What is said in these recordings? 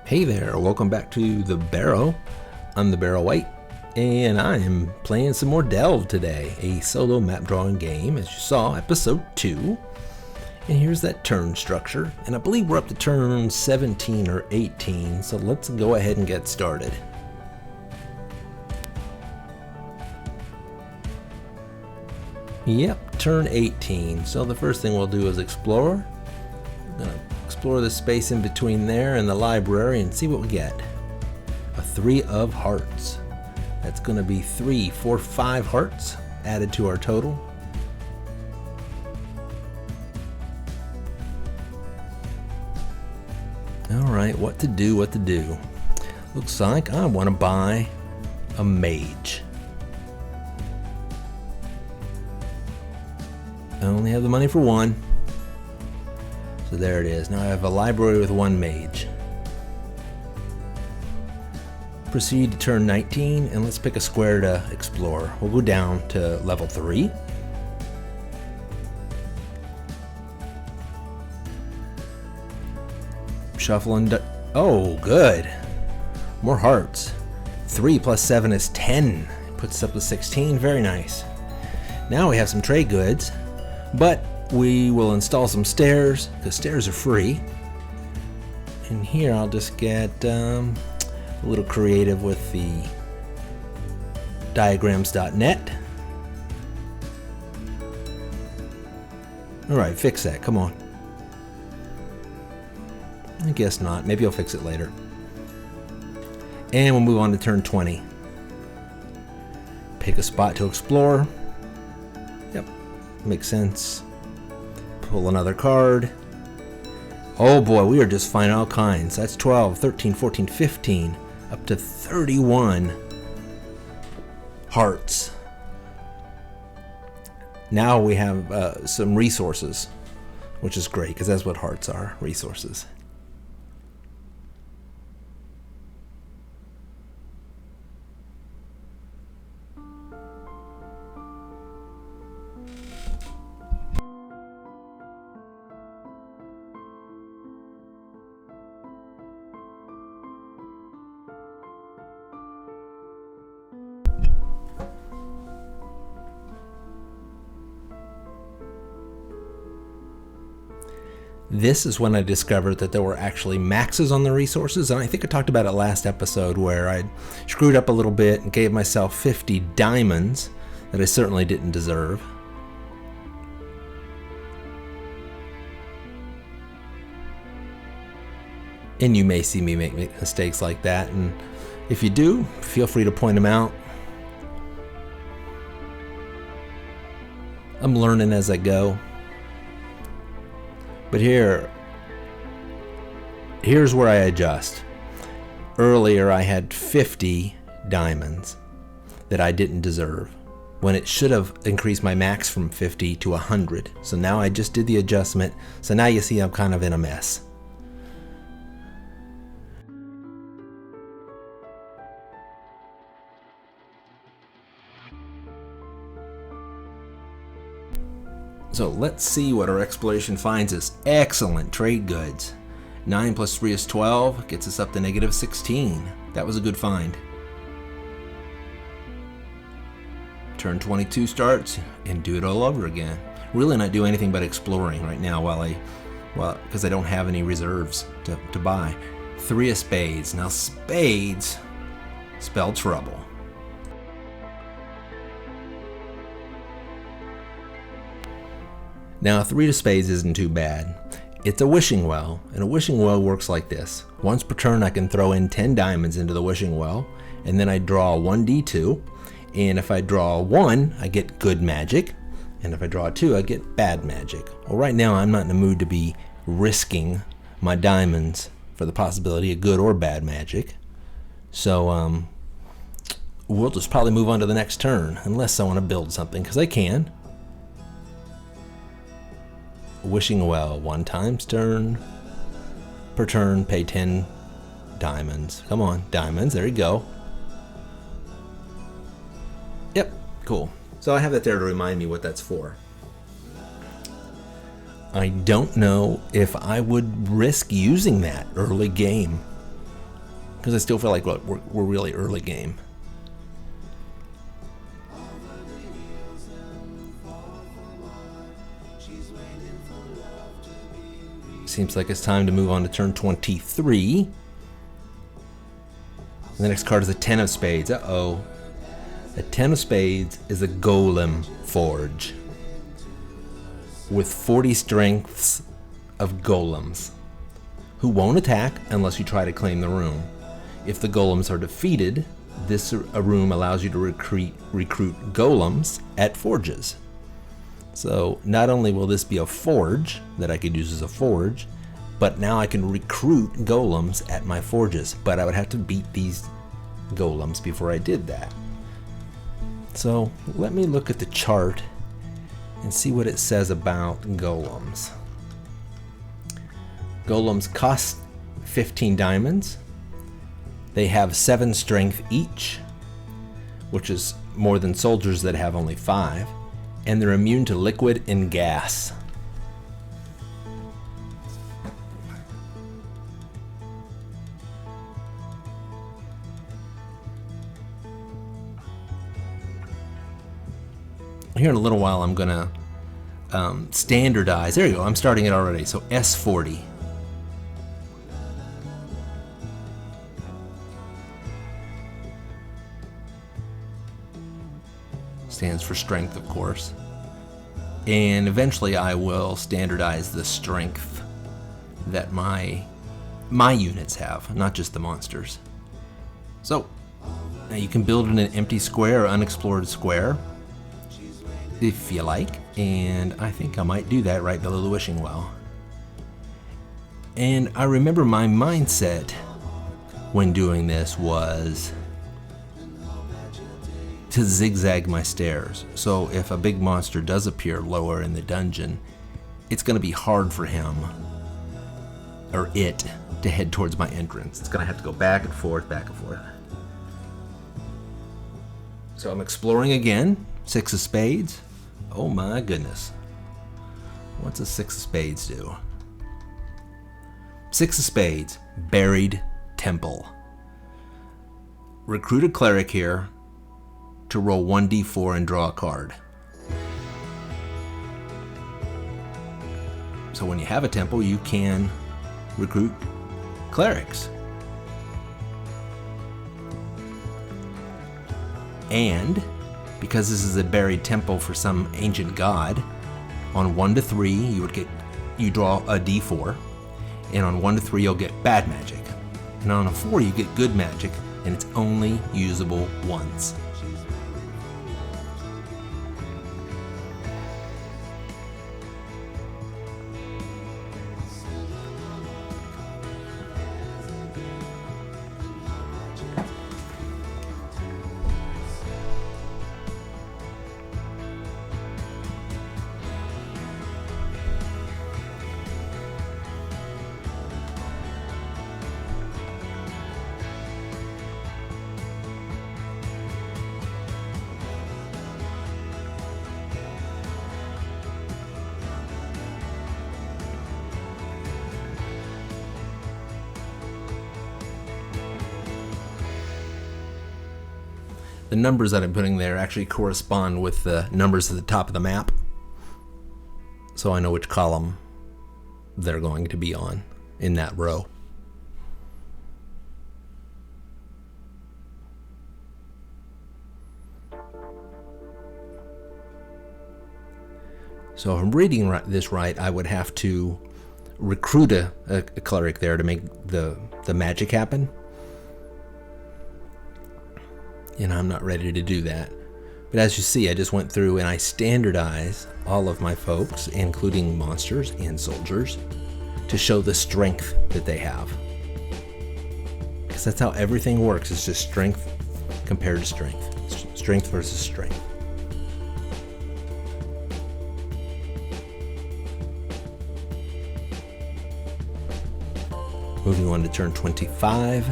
Hey there, welcome back to The Barrow. I'm The Barrow White, and I am playing some more Delve today, a solo map drawing game, as you saw, episode 2. And here's that turn structure, and I believe we're up to turn 17 or 18, so let's go ahead and get started. Yep, turn 18, so the first thing we'll do is explore. We're gonna explore the space in between there and the library and see what we get. A 3 of hearts. That's gonna be 3, 4, 5 hearts added to our total. Alright, what to do. Looks like I want to buy a mage. I only have the money for one. So there it is. Now I have a library with one mage. Proceed to turn 19, and let's pick a square to explore. We'll go down to level 3. Shuffle and... oh, good. More hearts. 3 plus 7 is 10. Puts us up to 16. Very nice. Now we have some trade goods, but we will install some stairs, because stairs are free. And here I'll just get a little creative with the diagrams.net. Alright, fix that, come on. I guess not, maybe I'll fix it later. And we'll move on to turn 20. Pick a spot to explore. Yep, makes sense. Pull another card. Oh boy, we are just finding all kinds. That's 12, 13, 14, 15, up to 31 hearts. Now we have some resources, which is great because that's what hearts are, resources. This is when I discovered that there were actually maxes on the resources, and I think I talked about it last episode where I screwed up a little bit and gave myself 50 diamonds that I certainly didn't deserve. And you may see me make mistakes like that, and if you do, feel free to point them out. I'm learning as I go. But here's where I adjust. Earlier I had 50 diamonds that I didn't deserve, when it should have increased my max from 50 to 100. So now I just did the adjustment. So now you see I'm kind of in a mess. So let's see what our exploration finds us. Excellent trade goods. 9 plus 3 is 12, gets us up to negative 16. That was a good find. Turn 22 starts and do it all over again. Really not do anything but exploring right now because I don't have any reserves to buy. 3 of spades. Now spades spell trouble. Now, 3 of spades isn't too bad. It's a wishing well, and a wishing well works like this. Once per turn, I can throw in 10 diamonds into the wishing well, and then I draw 1d2, and if I draw 1, I get good magic, and if I draw 2, I get bad magic. Well, right now, I'm not in the mood to be risking my diamonds for the possibility of good or bad magic, so we'll just probably move on to the next turn, unless I want to build something, because I can. Wishing well, 1 times turn. Per turn, pay 10 diamonds. Come on, diamonds, there you go. Yep, cool. So I have that there to remind me what that's for. I don't know if I would risk using that early game. because I still feel like we're really early game. Seems like it's time to move on to turn 23. The next card is a 10 of spades. Uh-oh. A 10 of spades is a golem forge with 40 strengths of golems who won't attack unless you try to claim the room. If the golems are defeated, this room allows you to recruit golems at forges. So not only will this be a forge that I could use as a forge, but now I can recruit golems at my forges. But I would have to beat these golems before I did that. So let me look at the chart and see what it says about golems. Golems cost 15 diamonds. They have 7 strength each, which is more than soldiers that have only 5, and they're immune to liquid and gas. Here in a little while I'm gonna standardize. There you go, I'm starting it already. So S40. Stands for strength, of course. And eventually I will standardize the strength that my units have, not just the monsters. So now you can build in an empty square or unexplored square if you like, and I think I might do that right below the wishing well. And I remember my mindset when doing this was to zigzag my stairs. So if a big monster does appear lower in the dungeon, it's going to be hard for him or it to head towards my entrance. It's going to have to go back and forth, back and forth. So I'm exploring again. 6 of spades. Oh my goodness. What's a 6 of spades do? 6 of spades, buried temple. Recruit a cleric here to roll 1d4 and draw a card. So when you have a temple, you can recruit clerics. And because this is a buried temple for some ancient god, on 1 to 3 you draw a d4, and on 1 to 3 you'll get bad magic, and on a 4 you get good magic, and it's only usable once. The numbers that I'm putting there actually correspond with the numbers at the top of the map, so I know which column they're going to be on in that row. So if I'm reading this right, I would have to recruit a cleric there to make the magic happen. And I'm not ready to do that. But as you see, I just went through and I standardized all of my folks, including monsters and soldiers, to show the strength that they have. Because that's how everything works. It's just strength compared to strength. Strength versus strength. Moving on to turn 25.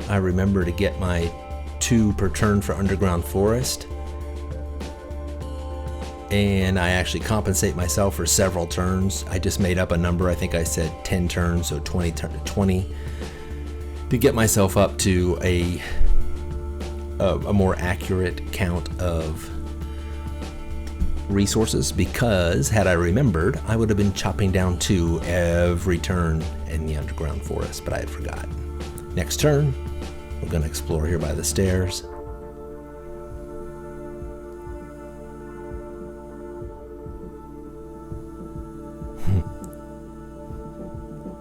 I remember to get my 2 per turn for Underground Forest. and I actually compensate myself for several turns. I just made up a number. I think I said 10 turns, so 20 to get myself up to a more accurate count of resources, because had I remembered, I would have been chopping down 2 every turn in the underground forest, but I had forgotten. Next turn, we're going to explore here by the stairs.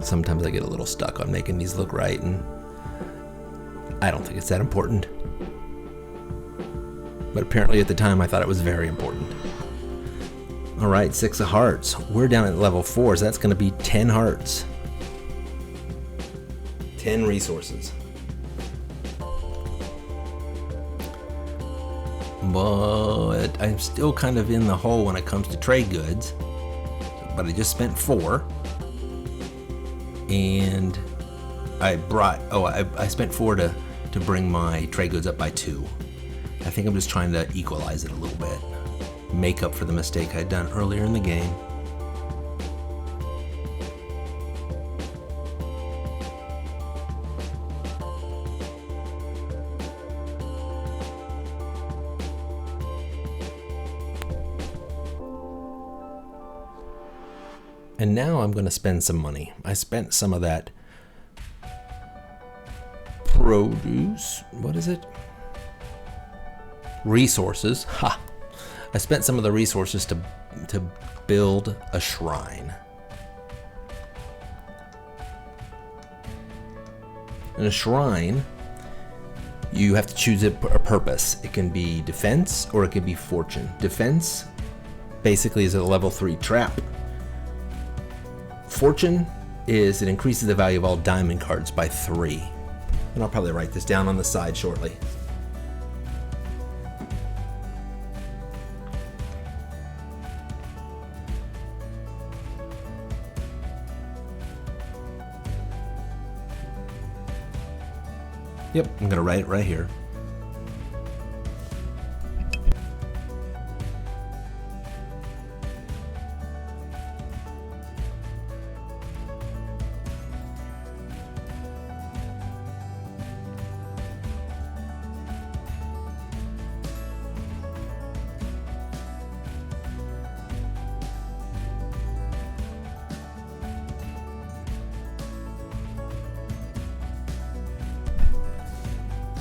Sometimes I get a little stuck on making these look right, and I don't think it's that important. But apparently at the time I thought it was very important. Alright, 6 of hearts. We're down at level 4, so that's going to be 10 hearts. 10 resources. But I'm still kind of in the hole when it comes to trade goods. But I just spent 4. And I spent 4 to bring my trade goods up by 2. I think I'm just trying to equalize it a little bit. Make up for the mistake I'd done earlier in the game. And now I'm going to spend some money. I spent some of that produce. What is it? Resources. Ha! I spent some of the resources to build a shrine. In a shrine, you have to choose a purpose. It can be defense or it can be fortune. Defense basically is a level 3 trap. Fortune is it increases the value of all diamond cards by 3. And I'll probably write this down on the side shortly. Yep, I'm gonna write it right here.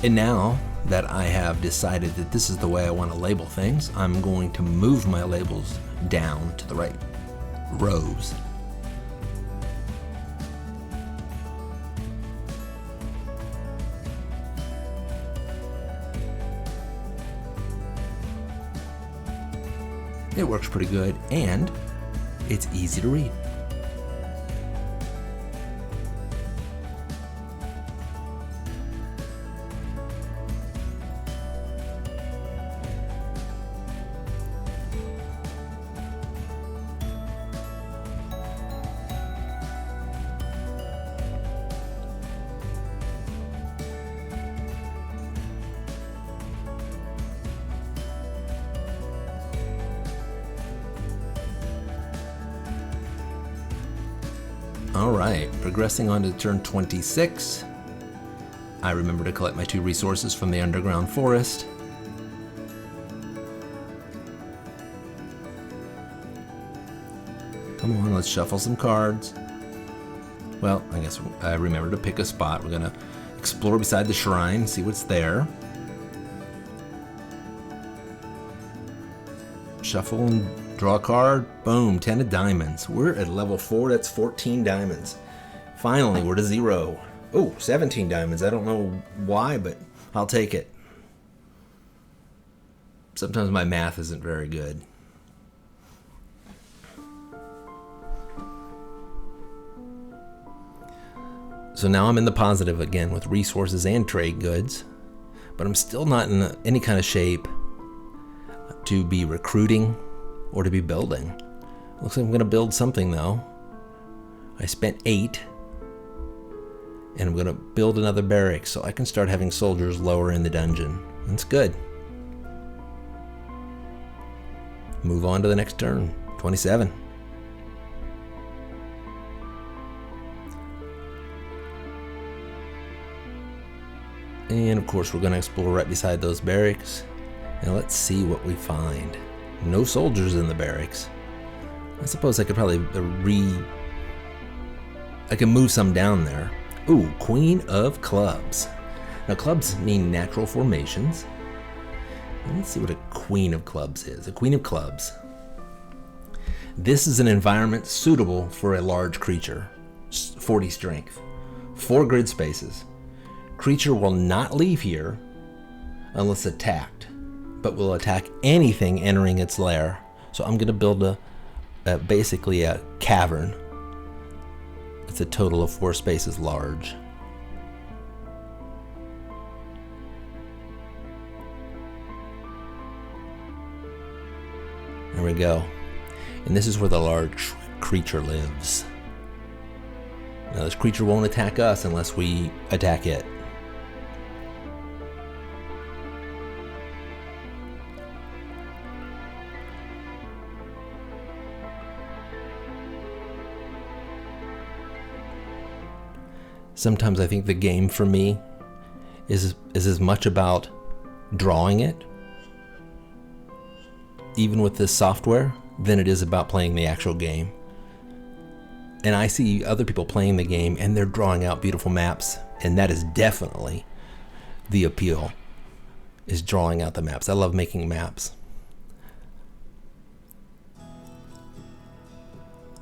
And now that I have decided that this is the way I want to label things, I'm going to move my labels down to the right rows. It works pretty good, and it's easy to read. Alright, progressing on to turn 26. I remember to collect my 2 resources from the underground forest. Come on, let's shuffle some cards. Well, I guess I remember to pick a spot. We're gonna explore beside the shrine, see what's there. Shuffle and draw a card. Boom, 10 of diamonds. We're at level 4, that's 14 diamonds. Finally, we're to 0. Oh, 17 diamonds. I don't know why, but I'll take it. Sometimes my math isn't very good. So now I'm in the positive again with resources and trade goods, but I'm still not in any kind of shape to be recruiting or to be building. Looks like I'm going to build something though. I spent 8, and I'm going to build another barracks so I can start having soldiers lower in the dungeon. That's good. Move on to the next turn. 27. And of course we're going to explore right beside those barracks. And let's see what we find. No soldiers in the barracks. I suppose I could probably I can move some down there. Ooh, Queen of Clubs. Now clubs mean natural formations. Let's see what a Queen of Clubs is. A Queen of Clubs. This is an environment suitable for a large creature. 40 strength. 4 grid spaces. Creature will not leave here unless attacked, but will attack anything entering its lair. So I'm going to build basically a cavern. It's a total of 4 spaces large. There we go. And this is where the large creature lives. Now this creature won't attack us unless we attack it. Sometimes I think the game for me is as much about drawing it, even with this software, than it is about playing the actual game. And I see other people playing the game and they're drawing out beautiful maps, and that is definitely the appeal, is drawing out the maps. I love making maps.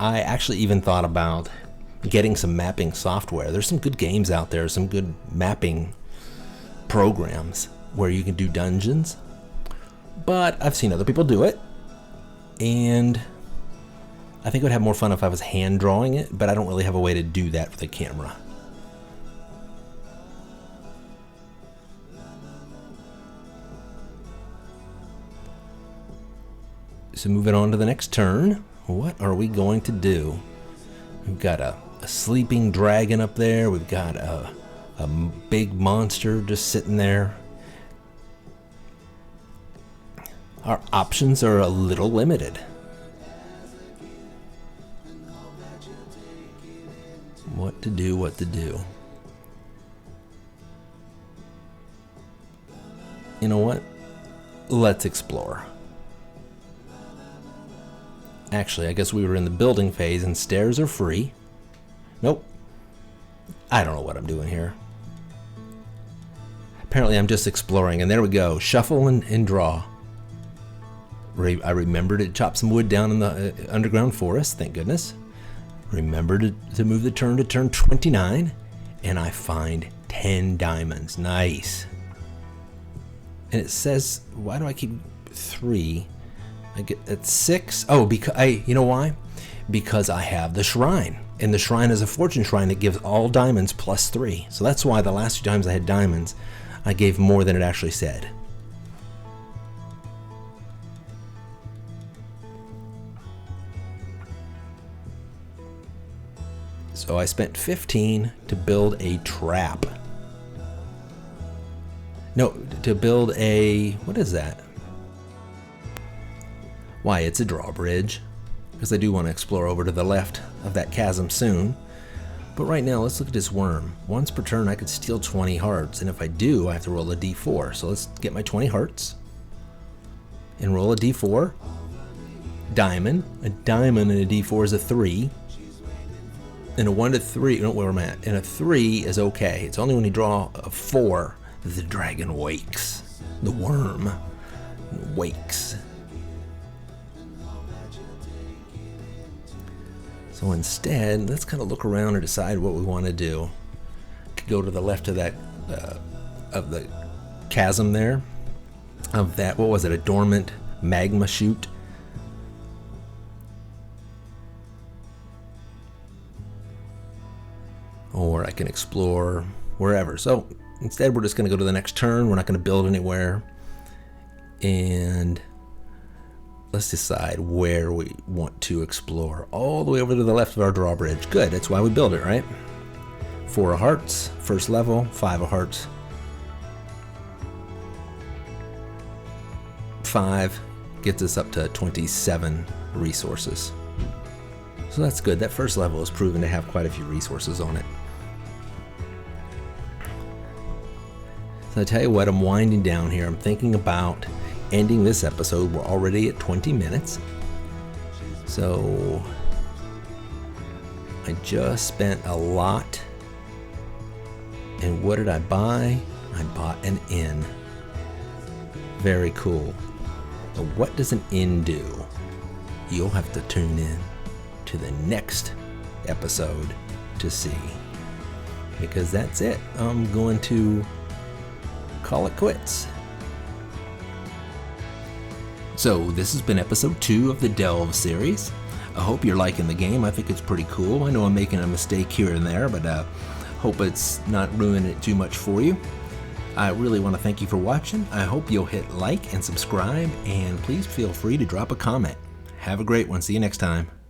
I actually even thought about getting some mapping software. There's some good games out there, some good mapping programs where you can do dungeons, but I've seen other people do it, and I think it would have more fun if I was hand drawing it, but I don't really have a way to do that with a camera. So moving on to the next turn, what are we going to do? We've got a sleeping dragon up there. We've got a big monster just sitting there. Our options are a little limited. What to do, what to do. You know what? Let's explore. Actually, I guess we were in the building phase and stairs are free. Nope. I don't know what I'm doing here. Apparently I'm just exploring, and there we go. Shuffle and draw. I remembered to chop some wood down in the underground forest, thank goodness. Remembered to move the turn to turn 29, and I find 10 diamonds. Nice. And it says, why do I keep 3? I get at 6. Oh, because you know why? Because I have the shrine, and the shrine is a fortune shrine that gives all diamonds plus 3. So that's why the last 2 times I had diamonds, I gave more than it actually said. So I spent 15 to build a trap. No, to build a, what is that? Why, it's a drawbridge, because I do want to explore over to the left of that chasm soon. But right now, let's look at this worm. Once per turn, I could steal 20 hearts, and if I do, I have to roll a d4. So let's get my 20 hearts and roll a d4. Diamond. A diamond and a d4 is a 3. And a 1 to 3, no, where am I at? And a 3 is okay. It's only when you draw a 4 that the dragon wakes. The worm wakes. So instead, let's kind of look around and decide what we want to do. Could go to the left of that, of the chasm there. Of that, what was it? A dormant magma chute. Or I can explore wherever. So instead, we're just going to go to the next turn. We're not going to build anywhere. And let's decide where we want to explore. All the way over to the left of our drawbridge. Good, that's why we build it, right? 4 of hearts, first level, 5 of hearts. 5, gets us up to 27 resources. So that's good. That first level is proven to have quite a few resources on it. So I tell you what, I'm winding down here. I'm thinking about ending this episode. We're already at 20 minutes. So I just spent a lot. And what did I buy? I bought an inn. Very cool. But what does an inn do? You'll have to tune in to the next episode to see. Because that's it. I'm going to call it quits. So this has been episode 2 of the Delve series. I hope you're liking the game. I think it's pretty cool. I know I'm making a mistake here and there, but hope it's not ruining it too much for you. I really want to thank you for watching. I hope you'll hit like and subscribe, and please feel free to drop a comment. Have a great one. See you next time.